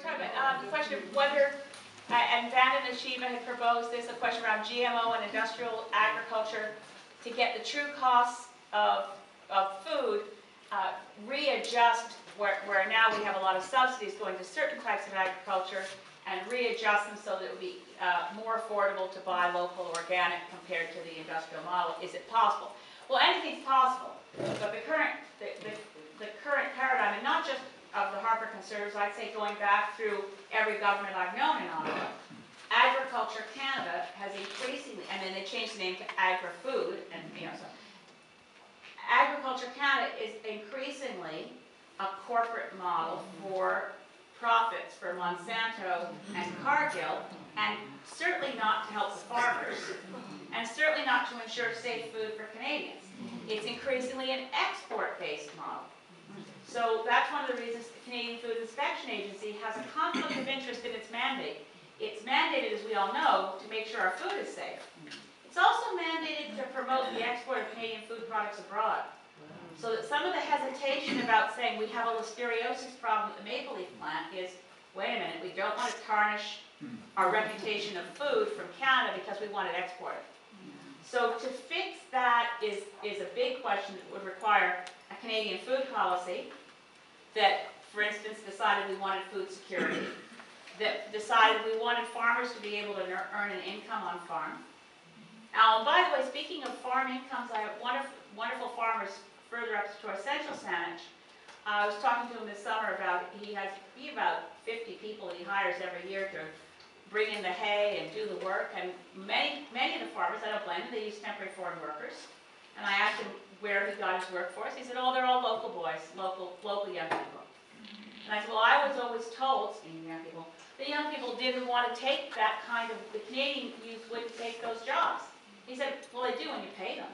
talking about the question of whether, and Van and Ashiva had proposed this, a question around GMO and industrial agriculture to get the true costs of food, readjust where now we have a lot of subsidies going to certain types of agriculture and readjust them so that it would be more affordable to buy local organic compared to the industrial model. Is it possible? Well, anything's possible, but the current paradigm, and not just of the Harper Conservatives, I'd say going back through every government I've known in Ottawa, Agriculture Canada has increasingly, and then they changed the name to Agri-Food, and so Agriculture Canada is increasingly a corporate model for profits for Monsanto and Cargill, and certainly not to help the farmers, and certainly not to ensure safe food for Canadians. It's increasingly an export-based model. So that's one of the reasons the Canadian Food Inspection Agency has a conflict of interest in its mandate. It's mandated, as we all know, to make sure our food is safe. It's also mandated to promote the export of Canadian food products abroad. So that some of the hesitation about saying we have a listeriosis problem at the Maple Leaf plant is, wait a minute, we don't want to tarnish our reputation of food from Canada because we want it exported. So to fix that is a big question that would require a Canadian food policy that, for instance, decided we wanted food security, that decided we wanted farmers to be able to earn an income on farm. Now, by the way, speaking of farm incomes, I have wonderful farmers further up towards Central Saanich. I was talking to him this summer about, he has about 50 people that he hires every year to bring in the hay and do the work, and many of the farmers, I don't blame them, they use temporary foreign workers. And I asked him where he got his workforce. He said, oh, they're all local boys, local young people. And I said, well, I was always told, speaking of young people, the young people didn't want to take that kind of, the Canadian youth wouldn't take those jobs. He said, well, they do when you pay them.